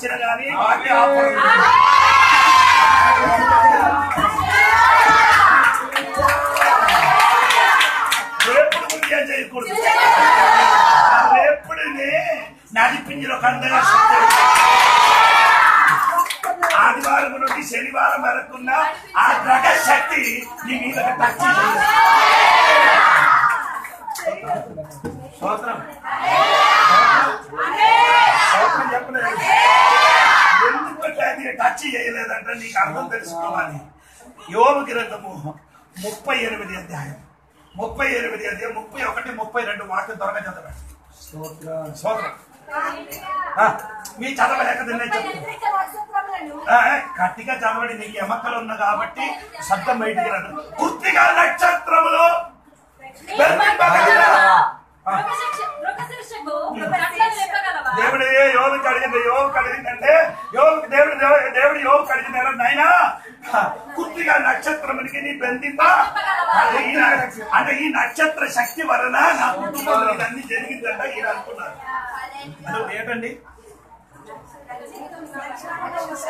వచ్చిన కానీ వాక్యం ఆపడం రేపుడు గురించి ఏం చేయకూడదు. రేపుడిని నడిపించిన కందగా ఆదివారం నుండి శనివారం వరకున్న ఆ గ్రహ శక్తి నీ మీద టచ్ చేయలేదు. చెప్పలేదు ఎందుకంటే టచ్ చేయలేదంటే నీకు అర్థం తెలుసుకోవాలి. యోబు గ్రంథము 38 అధ్యాయం 38 అధ్యాయం 31, 32 వాక్యం త్వరగా చదవండి. స్తోత్రం. మీ చదవలేక గట్టిగా చదవండి. నీకు ఎమక్కలు ఉన్నా కాబట్టి శబ్దం బయటికి రాదు. పూర్తిగా నక్షత్రములు దేవుడు యోగుకి అడిగింది. యోగుకి అడిగిందంటే దేవుడు యోగుకి అడిగింది నాయనా పూర్తిగా నక్షత్రమునికి నీ బెందిందా అంటే ఈ నక్షత్ర శక్తి వలన నా కుటుంబంలో ఇదన్నీ జరిగిందంట ఈయన అనుకున్నారు. ఏంటండి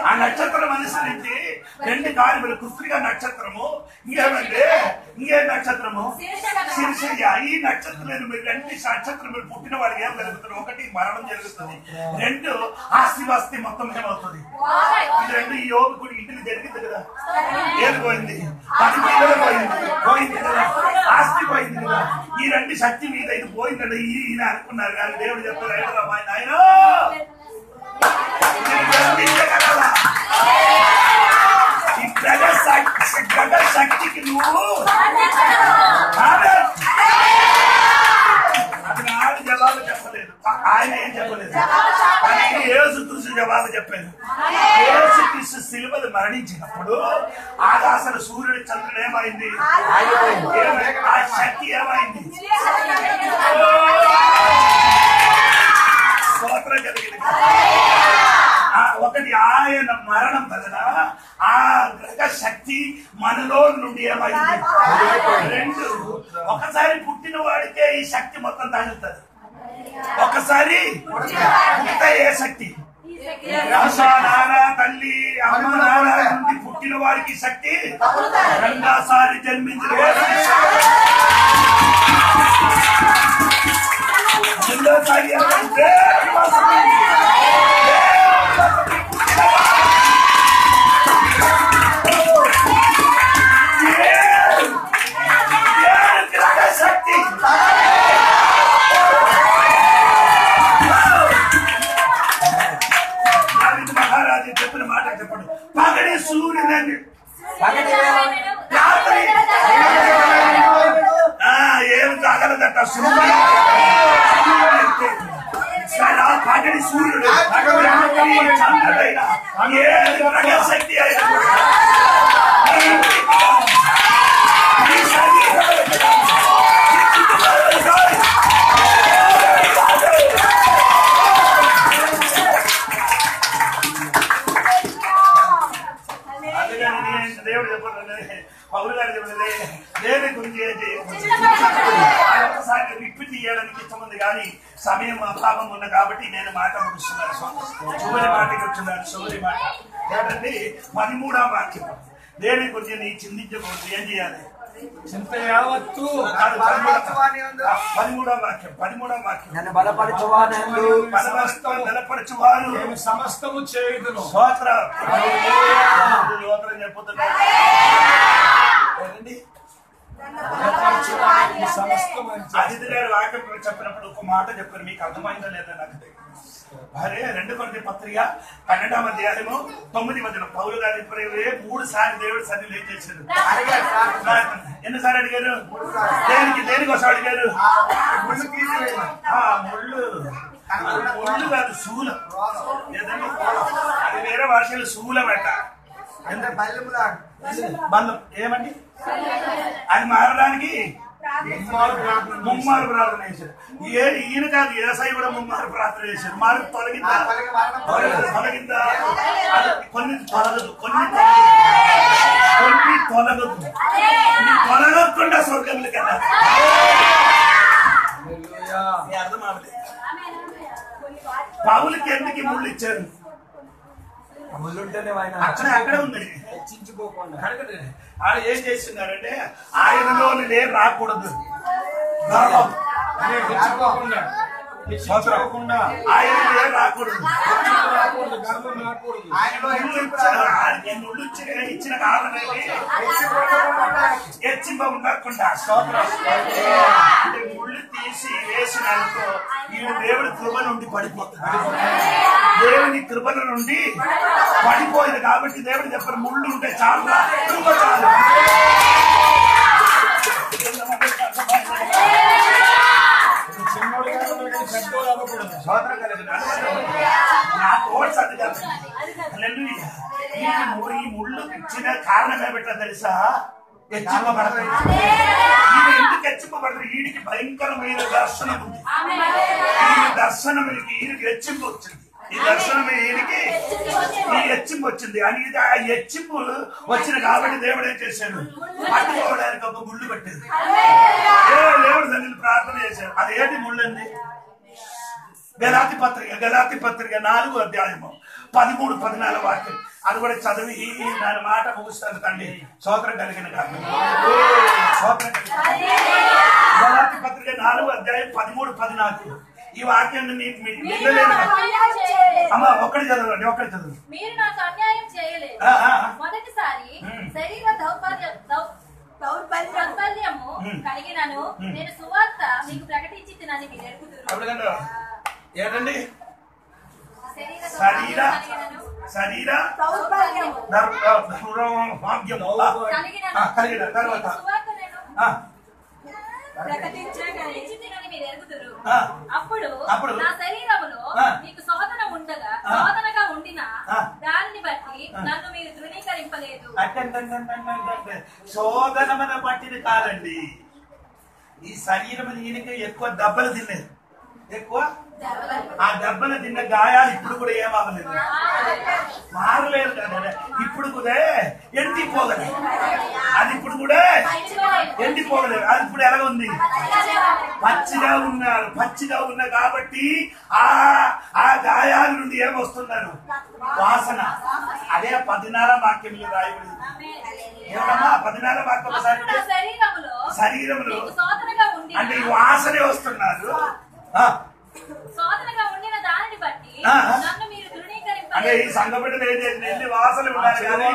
ఆ నక్షత్రం అనుసరించి 2 కార్యములు కృత్రిగా నక్షత్రము ఇంకే నక్షత్రము శీర్షయ్య. ఈ నక్షత్రం 2 నక్షత్రములు పుట్టిన వాడికి ఏం జరుగుతుంది? 1 మరణం జరుగుతుంది, 2 ఆస్తి మొత్తం ఏమవుతుంది. ఈ 2 ఈ యోగు కూడా ఇంటికి జరిగింది కదా. ఏది పోయింది? 10 పిల్లలు పోయింది కదా, ఆస్తి పోయింది కదా. ఈ 2 శక్తి మీద ఇది పోయిందండి ఈయన అనుకున్నారు. కానీ దేవుడు చెప్పారు ఆయన గ్రహ శక్తికి నువ్వు అది ఆవిడ జవాబు చెప్పలేదు, ఆయన ఏం చెప్పలేదు. కానీ యేసుక్రీస్తు జవాబు చెప్పారు. యేసుక్రీస్తు శిలువలు మరణించినప్పుడు ఆకాశంలో సూర్యుడు చంద్రుడు ఏమైంది? ఆ శక్తి ఏమైంది? స్తోత్రం కలిగింది. ఒకటి ఆయన మరణం వలన ఆ గ్రహ శక్తి మనలో నుండి ఏమైంది? 2 ఒకసారి పుట్టిన వాడికే ఈ శక్తి మొత్తం తగులుతుంది. ఒకసారి పుట్టితే ఏ శక్తి? నాన్న తల్లి అమ్మ నాన్న నుండి పుట్టిన వాడికి శక్తి, రెండోసారి జన్మించిన వాడికి రెండోసారి ఏమంటే శక్తి. మహారాజు చెప్పిన మాట చెప్పండి. పగడి సూర్యుని రాత్రి ఏమి తాగలదట. పగడి సూర్యుడు చంద్రుడైనా ఏ గ్రహ శక్తి అయినా దేవుడు చెప్పండి. పౌరు గారు చెప్పండి దేని గురించి ఒకసారి రిపీట్ చేయడానికి ఇష్టముంది కానీ సమయం అభావం ఉంది కాబట్టి నేను మాట ముగిస్తున్నాను. చివరి మాటకి వచ్చిన్నాను. చివరి మాట ఏంటంటే 13వ వాక్యం. దేని గురించి నీ చింతించకూడదు. ఏం చేయాలి? చింత యావత్తు 13వ వాక్యం. నన్ను బలపరచువారు నేను సమస్తము చేయుదును. స్తోత్రం చెప్పుతున్నాను. అతిథి గారు వాక్యం చెప్పినప్పుడు ఒక మాట చెప్పారు. మీకు అర్థమైందో లేదో నాకు తెలియదు. అరే 2 కొరింథీ పత్రిక 12వ అధ్యాయము 9వ వచనం. పౌలు గారి 3 సార్లు దేవుడు సన్నిధిలో ఏం చేశాడు? ఎన్నిసార్లు అడిగారు? దేనికోసం అడిగారు? ముళ్ళు కాదు, శూలం. అది వేరే భాషలో శూలం అంట. బంధం ఏమండి? అది మారడానికి ముమ్మారు ప్రార్థన చేశారు. ఈయన కాదు, ఏసై కూడా ముమ్మారు ప్రార్థన చేశారు. మారు తొలగిందా? కొన్ని తొలగదు, కొన్ని తొలగదు. తొలగకుండా స్వర్గంలో కదా. అర్థం అవ్వలేదు. పౌలుకి ఎందుకు ముళ్ళు ఇచ్చారు? అక్కడే ఉంది. ఆయన ఏం చేస్తున్నారంటే ఆయనలోని లేరు రాకూడదు, ఆయన లేరు రాకూడదు. ఇచ్చిన కారణం హెచ్చింప ఉండకుండా అంటే ముళ్ళు తీసి వేసినందుకు ఈయన దేవుడి కృప నుండి పడిపోతుంది. దేవుని కృపల నుండి పడిపోయింది కాబట్టి దేవుడు చెప్పారు ముళ్ళు ఉంటే చాలా కృప చాలు. ఈ ముళ్ళు ఇచ్చిన కారణం ఏమిటో తెలుసా? హెచ్చింపబడతాయి. ఈయన ఎందుకు హెచ్చింపబడతారు? ఈయనకి భయంకరమైన దర్శనం ఉంది. ఈయన దర్శనం ఈయనకి హెచ్చింపు వచ్చింది. ఈ దర్శనం ఈయనకి ఈ హెచ్చింపు వచ్చింది అని ఆ హెచ్చింపు వచ్చిన కాబట్టి దేవుడు ఏం చేశాడు? పట్టుకోవడానికి ఒక ముళ్ళు పెట్టాడు. దేవుడు దాన్ని ప్రార్థన చేశాడు. అది ఏంటి ముళ్ళు అండి? గలాతీ పత్రిక 4వ అధ్యాయము 13-14 వాక్యం. అది కూడా చదివి దాని మాట ముగుస్తాను తండ్రి. స్తోత్రం కలిగిన కాదు. గలాతీ పత్రిక 4వ అధ్యాయం 13-14 ఈ వాక్యం అమ్మా ఒక్కటి చదవండి. మీరు నాకు అన్యాయం చేయలేదు. మొదటిసారి శరీర దౌర్బల్యము కలిగినను నేను సువార్త మీకు ప్రకటించినని మీరు ఎరుగుదురు. ఏంటండి? శరీర కలిగిన తర్వాత అప్పుడు నా శరీరములో మీకు శోధన ఉండగా శోధనగా ఉండిన దానిని బట్టి నన్ను మీరు ధృవీకరింపలేదు. శోధనమన పట్టిన కాదండి. ఈ శరీరం ఈయనకి ఎక్కువ దెబ్బలు తినేది. ఎక్కువ ఆ దెబ్బలు తిన్న గాయాలు ఇప్పుడు కూడా ఏమవ్వలేదు, మారలేదు కదా. ఇప్పుడు కూడా ఎండిపోగలేదు. అది ఇప్పుడు కూడా ఎండిపోగలేదు. అది ఇప్పుడు ఎలా ఉంది? పచ్చిగా ఉన్నారు. పచ్చిగా ఉన్నా కాబట్టి ఆ గాయాల నుండి ఏమొస్తున్నారు? వాసన. అదే 14వ వాక్యంలో రాయబడింది. ఏమమ్మా 14వ వాక్యం? శరీరంలో అంటే ఈ వాసనే వస్తున్నారు. అంటే ఈ సంఘ బిడ్డలు ఏం చేసింది? ఎన్ని వాసనలు ఉన్నారు కానీ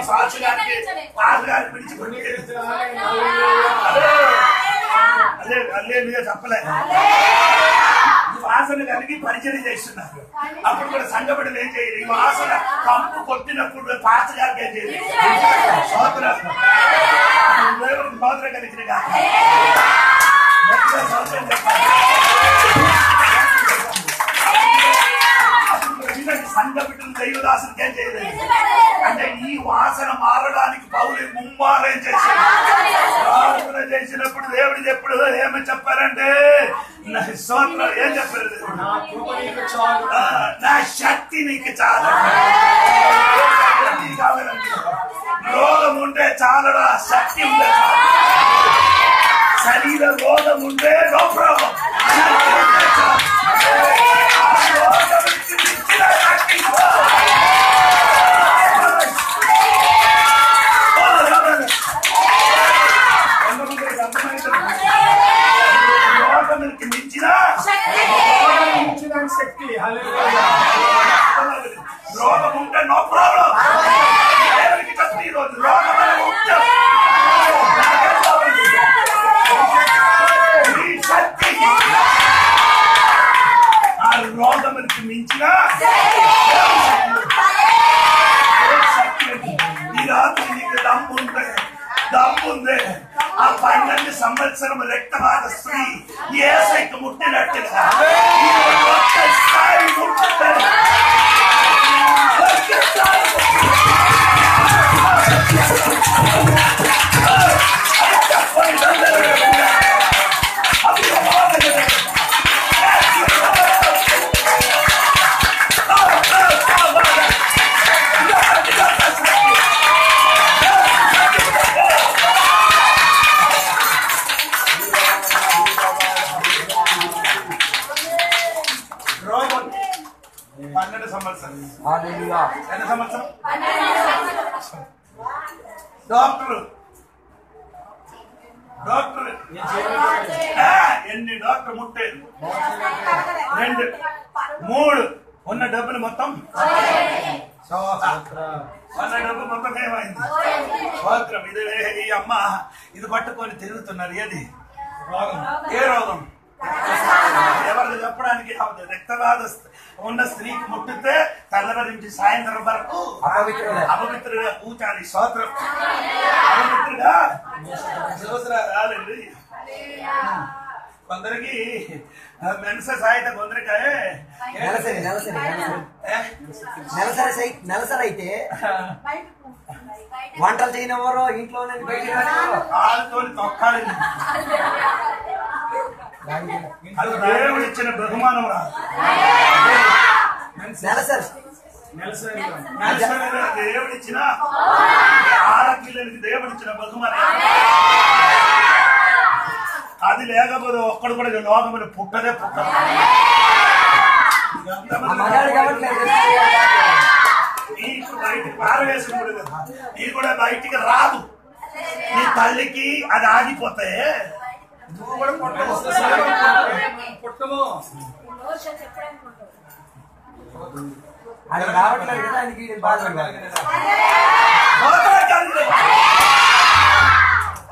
పాసుగారికి పిలిచిపోయి అదే చెప్పలే. ఈ వాసన కలిగి పరిచయం చేస్తున్నారు. అప్పుడు కూడా సంఘ బిడ్డలు ఏం చేయరు? ఈ వాసన కంపు కొట్టినప్పుడు పాసుగారికి ఏం చేయలేదు. సోదరం సోదరం కలిగిన సోదరం చెప్పాలి. సంఘ బిడ్డలు దైవదాసునికి ఏం చేయలేదు. అంటే ఈ వాసన మారడానికి పౌలు ముమ్మారేం చేశాడు? ప్రార్థన చేసినప్పుడు దేవుడు ఎప్పుడు ఏమని చెప్పారంటే స్తోత్రం ఏం చెప్పారు? నా శక్తి నీకు చాలు. కావాలంటే రోగం ఉంటే చాలడా? శక్తి ఉంటే చాలు. శరీర రోగం ఉంటే నో ప్రాబ్లం. రోగం ఉంటే నో ప్రాబ్లం. దేవునికి చెప్పి ఈరోజు రోగం శక్తి ఆ రోగమునికి మించిన ఈ రాత్రి నీకు దమ్ముంది. ఆ 12 సంవత్సరం రక్తపాత స్త్రీ యేసయ్యకు ముట్టినట్టుగా ఒక్కసారి ముట్టుతారు. 12 సంవత్సరం. ఎంత సంవత్సరం? డాక్టర్ ఎన్ని డాక్టర్ ముట్టేది 2 3 ఉన్న డబ్బులు మొత్తం ఉన్న డబ్బు మొత్తం ఏమైంది? స్వాత్రం. ఇది ఈ అమ్మ ఇది పట్టుకొని తిరుగుతున్నారు. ఏది రోగం? ఏ రోగం? ఎవరికి చెప్పడానికి రక్తబాధ ఉన్న స్త్రీకి ముట్టితే తెల్లవారి నుంచి సాయంత్రం వరకు అపవిత్రుగా కూర్చాలి. స్తోత్రం. అపవిత్రుగా రాలేదు. కొందరికి మెన్సెస్ అయితే కొందరికి నెలసరి అయితే వంటలు చేయనివ్వరు, ఇంట్లో కాలుతో తొక్కాలి. దేవుడు ఇచ్చిన బహుమానం రా. దేవుడు ఇచ్చిన ఆడపిల్లలకి దేవుడు ఇచ్చిన బహుమానం. అది లేకపోతే ఒక్కడు కూడా లోకములు పుట్టదే పుట్టదు. నీకు బయటికి పారవేసినప్పుడు కదా నీ కూడా బయటికి రాదు. నీ తల్లికి అది ఆగిపోతే నువ్వు కూడా పుట్టము. అది రావట్లేదు కదా, అది బాధ.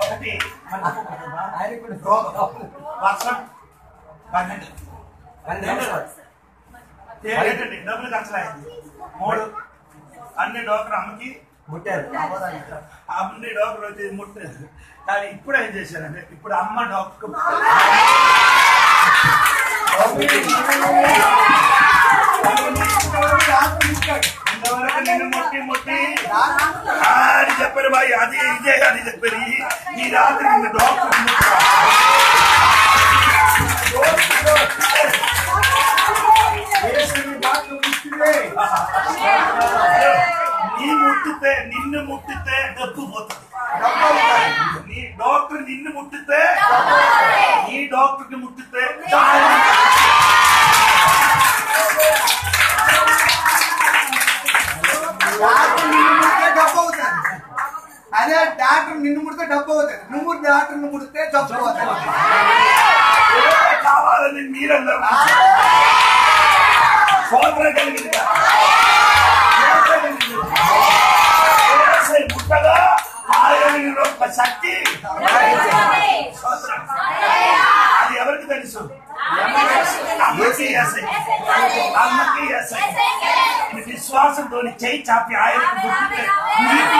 ఒకటి వర్షం 12 డబ్బులు ఖర్చులైంది. 3 అన్ని డాక్టర్ అమ్మకి ముట్టారు. అన్ని డాక్టర్ వచ్చి ముట్టారు. కానీ ఇప్పుడు ఏం చేశారంటే ఇప్పుడు అమ్మ డాక్టర్ ఇంతవరకు నిన్ను ముట్టి ముట్టి అని చెప్పారు బాయ్. అది ఇదే అని చెప్పారు. ఈ రాత్రి నిన్ను డాక్టర్ నీ ముట్టితే నిన్ను ముట్టితే డబ్బు పోతుంది. నీ డాక్టర్ నిన్ను ముట్టితే నీ డాక్టర్ ని ముట్టితే డబ్బు అవుతుంది. అదే డాక్టర్ నిన్ను ముడితే డబ్బు అవుతుంది. నువ్వు డాక్టర్ ని ముడితే డబ్బు అవుతుంది. కావాలని మీరందరూ సోదర కలిగింది ముట్టగా ఆయన శక్తి. అది ఎవరికి తెలుసు? అమ్మకి విశ్వాసంతో చేయి చాపి ఆయనకు ముట్టితే నీకు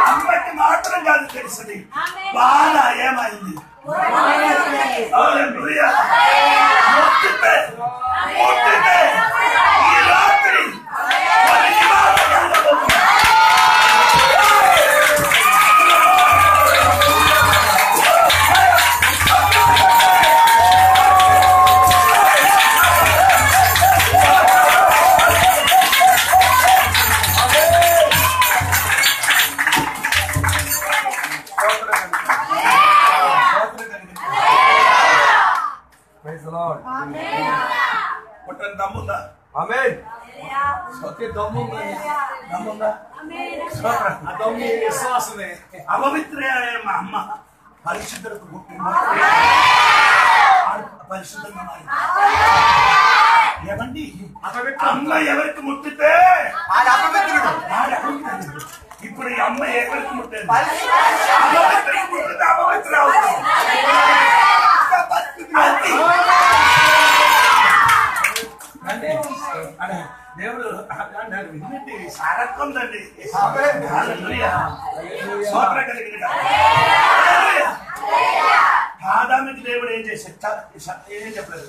అమ్మకి మాత్రం కాదు తెలుసుది. బాధ ఏమైంది? ముట్టితే ఈ రాత్రి దమ్ముందా? విశ్వాసమే. అపవిత్ర మా అమ్మ పరిశుద్ధులకు పరిశుద్ధంగా ఏమండి? అమ్మ ఎవరికి ముట్టితే ఇప్పుడు ఈ అమ్మ ఎవరికి ముట్టేది? ముట్టితే అపవిత్ర అవుతుంది. దేవుడు విన్నట్టు సారక్కుందండి. ఆదాముకి దేవుడు ఏం చేశాడు? ఏం చెప్పలేదు.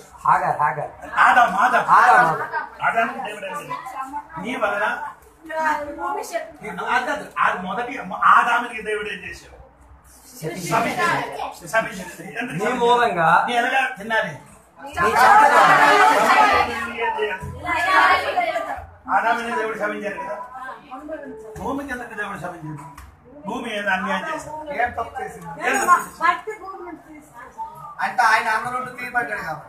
ఆదాముకి దేవుడు ఏం చేశాడు? నీ వలన మొదటి ఆదాముకి దేవుడు ఏం చేశాడు? ఎలాగా తిన్నాలి? ఆదాముని దేవుడు శపించారు కదా. భూమికి ఎందుకు దేవుడు శపించాడు? భూమి ఏదో అన్యాయం చేశాడు. ఏం తప్పు చేసింది అంటే ఆయన అన్న రోడ్డు తీయబడ్డాడు కాబట్టి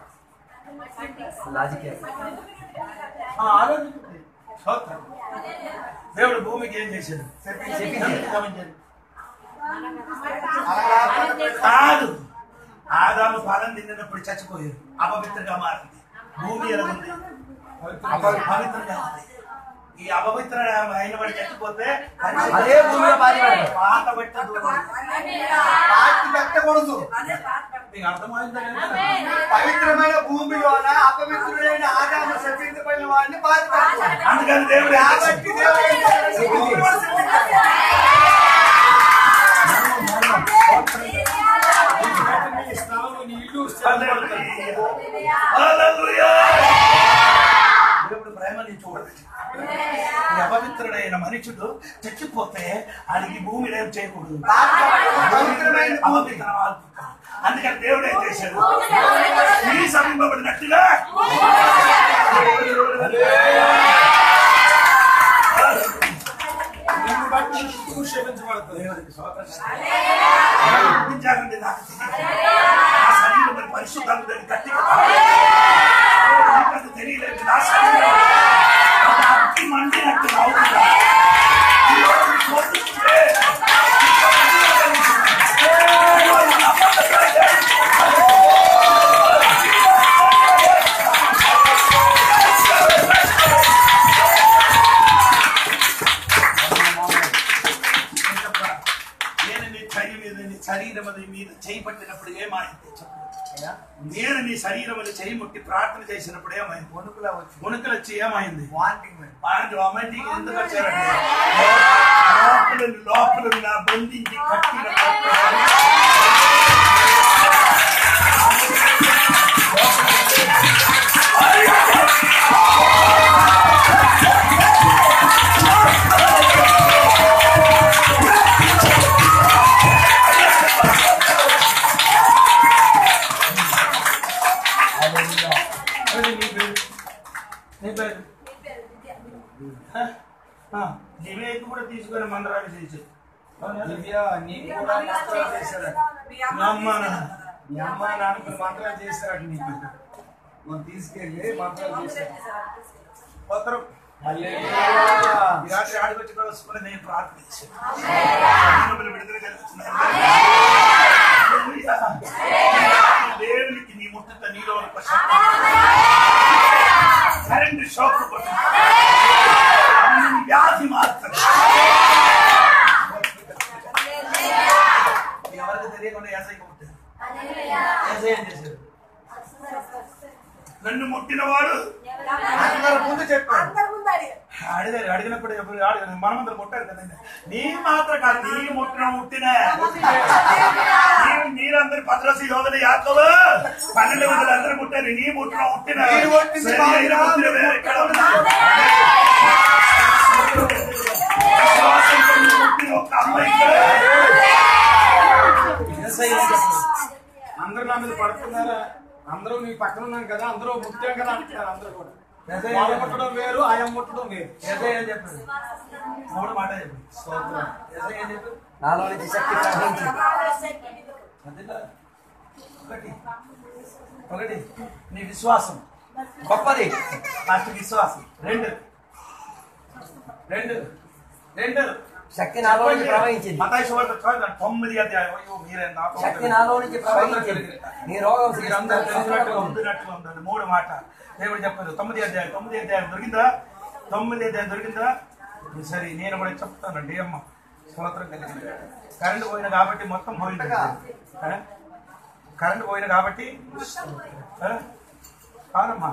దేవుడు భూమికి ఏం చేశాడు? కాదు, ఆదాము ఫలం తిన్నప్పుడు చచ్చిపోయారు, అపవిత్రంగా మారింది. భూమి ఎలా ఉంది? పవిత్రంగా ఉంది. ఈ అపవిత్ర అయిన వాడు చచ్చిపోతే అదే భూమిలో పాత పెట్టకూడదు. మీకు అర్థమైందా? పవిత్రమైన భూమిలోన అపవిత్రుడైన ఆదాము శపించబడిన వాడిని బాధ పెట్టకూడదు. అందుకని దేవుడు కాబట్టి దేవుడు ఏం చేశాడు? దేవుడు ప్రేమని చూడండి. అపవిత్రుడైన మనుషుడు చచ్చిపోతే అడిగి భూమిలో ఏం చేయకూడదు, అపవిత్రం. అందుకని దేవుడు ఏం చేశాడు? నీ సమీపబడినట్టుగా పరిశుద్ధాలు గట్టిగా తెలియలేదు. నా శరీరం అగ్గి మండినట్టు అవుతుందా? శరీరం మీద చేయి పట్టినప్పుడు ఏమైంది? నేను నీ శరీరం చేయి ముట్టి ప్రార్థన చేసినప్పుడు ఏమైంది? వణుకులు వచ్చి ఏమైంది? ఎందుకు వచ్చారండి? లోపల నా బంధించి కట్టిన దివ్యకు కూడా తీసుకొని మంత్రాలు చేసి మంత్రాలు చేశాడు. నీకు తీసుకెళ్ళి మంత్రాలు చేశాడు. రాత్రి ఆడికొచ్చి కూడా నేను ప్రార్థించాను. విడుదల కలుగుతున్నాను. దేవునికి నీ ముట్టత నీలో కరెంట్ షాక్ వ్యాధి మాత్రం ఎవరికి తెలియకుండా ఏసైకి ముట్టారు. ఏసై ఏం చేశారు? నన్ను ముట్టిన వాడు ముందు చెప్పాడు. అడిగినప్పుడు మనమందరం ముట్టారు కదండి. నీ మాత్రం కాదు, నీ ముట్టిన మీరందరూ పత్రసి యోధన యాత్రలు 12 మంది అందరూ ముట్టారు. నీ ముట్టిన ఒక అమ్మాయికి అందరూ నా మీద పడుతున్నారా? అందరూ నీ పక్కన ఉన్నాం కదా, అందరూ ముట్టాం కదా అంటున్నారు. అందరూ కూడా ముట్టడం వేరు, ఆయన ముట్టడం వేరు. చెప్పారు మూడు మాట చెప్పారు. నాలో నుంచి శక్తి ప్రవహించింది. ఒకటి నీ విశ్వాసం గొప్పది. ఫస్ట్ విశ్వాసం. రెండు శక్తి నాలో నుంచి ప్రవహించింది. మత్తయి సువార్త 9వ అధ్యాయం. శక్తి నాలో నుంచి ప్రవహించింది. నీ రోగం మీరందరూ తెలిసినట్టుగా ఉంటున్నట్లుగా ఉందండి. 3 మాట దేవుడు చెప్పారు. 9వ అధ్యాయం దొరికిందా? 9వ అధ్యాయం దొరికిందా? సరే, నేను కూడా చెప్తానండి. అమ్మ స్తోత్రం కలిగింది. కరెంటు పోయిన కాబట్టి మొత్తం పోయింది. కరెంటు పోయిన కాబట్టి కాదమ్మా.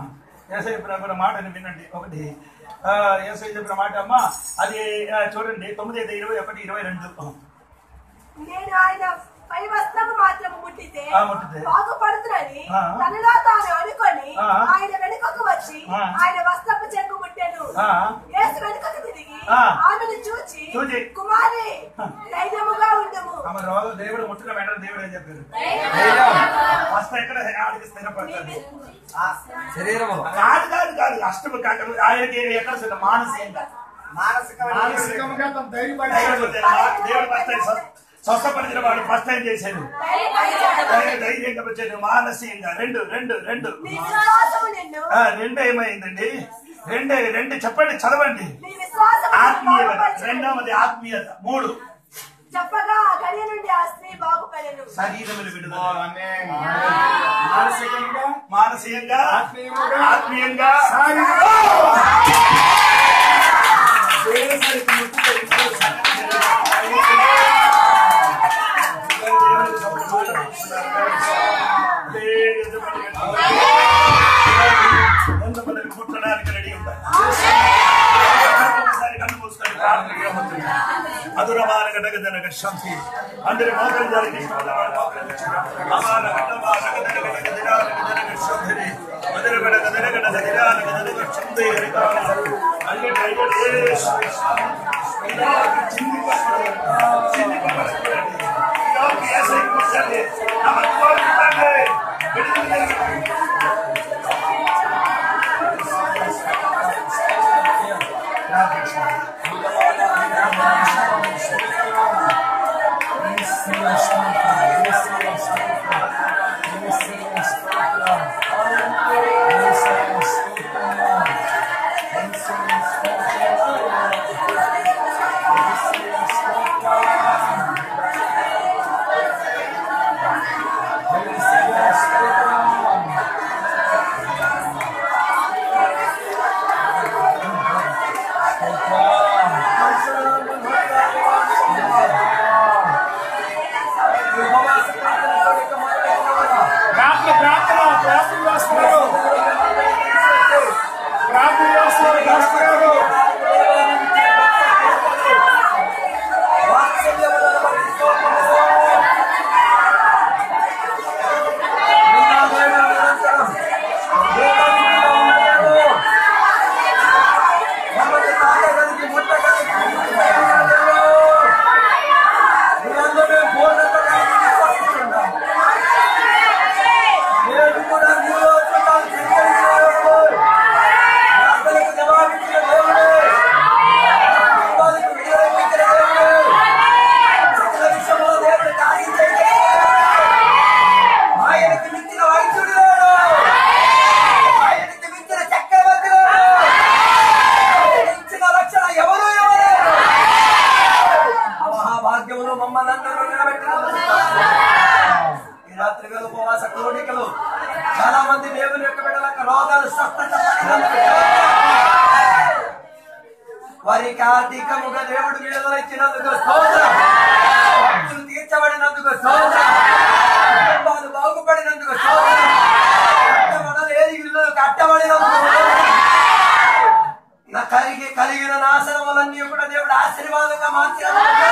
ఏసై చెప్పిన మాటని వినండి. ఒకటి ఏసై చెప్పిన మాట అమ్మా, అది చూడండి. 9:21-22. నేను ఆయన పై వస్త్రము మాత్రము ముట్టితే ముట్టితే బాగుపడుతున్నని తనలో తాను అనుకొని ఆయన వెనుకకు వచ్చి ఆయన వస్త్రపు చెంగు ముట్టెను. యేసు వెనుకకు తిరిగి ఆమెను చూచి, కుమారి ధైర్యముగా ఉండుము. దేవుడు ముట్టిన వెంటనే దేవుడు ఏం చెప్పారు? ఎక్కడ ఆడికి స్థిరపడతాడు? శరీరము కాదు అష్టము కాదు. ఆయనకి ఎక్కడ మానసికంగా మానసికంగా తను ధైర్యపడి దేవుడు స్వస్థపరిచిన వాడు ఫస్ట్ టైం చేశాడు, ధైర్యంగా వచ్చాడు, మానసికంగా. రెండు రెండు రెండు రెండు ఏమైందండి? రెండు చెప్పండి, చదవండి. ఆత్మీయత, రెండవది ఆత్మీయత. మూడు చెప్పగా గడియ నుండి ఆ స్త్రీ బాగుపడెను. శరీరములు విడుదల, మానసికంగా ఆత్మీయంగా ఎంతమంది పుట్టడానికి రెడీ ఉంటారు. కన్ను మూసుకొని ప్రార్థన. మధురమాన గడగదనగ శాంతి అందరి మోకలు జరిగి చాలా మంది దేవుని యొక్క బిడ్డలకు రోగాలు స్వస్థత వారికి ఆర్థికముగా దేవుడు విడుదల ఇచ్చినందుకు స్తోత్రం, భక్తులు తీర్చబడినందుకు స్తోత్రం, కుటుంబాలు బాగుపడినందుకు స్తోత్రం, కట్టబడినందుకు కలిగిన నాశనములన్నీ కూడా దేవుడు ఆశీర్వాదంగా మార్చినందుకు,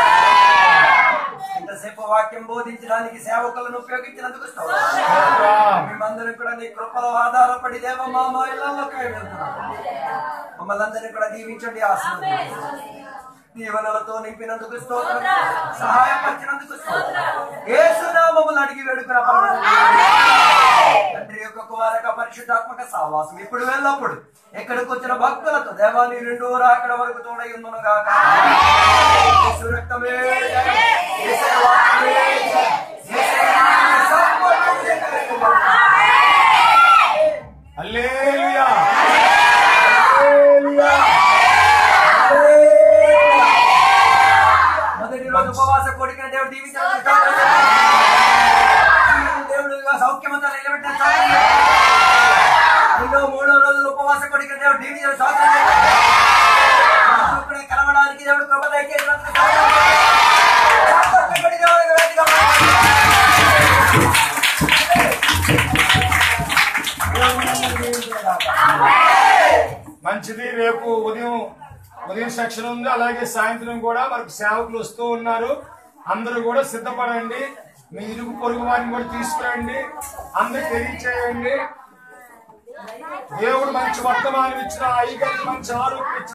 ఇంతసేపు వాక్యం బోధించడానికి సేవకులను ఉపయోగించినందుకు మేమందరం కూడా నీ కృపలో ఆధారపడి దేవ మా ఇళ్లలోకి వెళ్తున్నాం. మమ్మల్ని అందరినీ కూడా దీవించండి, ఆశీర్వదించండి, దీవెనలతో నింపినందుకు స్తోత్రం, సహాయపరిచినందుకు స్తోత్రం. యేసు నామములో అడిగి వేడుకున్న తండ్రి యొక్క కుమారక పరిశుద్ధాత్మక సహవాసం ఇప్పుడు వెళ్ళప్పుడు ఎక్కడికి వచ్చిన భక్తులతో దేవాన్ని రెండు అక్కడ వరకు తోడైందును గాక. హల్లెలూయా. మొదటి రోజు ఉపవాస కోడికైన దేవుడు దీవించారు, దేవుడు సౌఖ్యమంతా నిలబెట్టిన మూడో రోజులు ఉపవాస కోడికైన దేవుడు దీవించారు, కలవడానికి దేవుడు కృప దయచేసినందుకు మంచిది. రేపు ఉదయం సెక్షన్ ఉంది, అలాగే సాయంత్రం కూడా మనకు సేవకులు వస్తూ ఉన్నారు. అందరూ కూడా సిద్ధపడండి, మీ ఇరుగు పొరుగు వారిని కూడా తీసుకురండి, అందరికి తెలియచేయండి. దేవుడు మంచి వర్తమానం ఇచ్చిన, అయ్యగారికి మంచి ఆరోగ్యం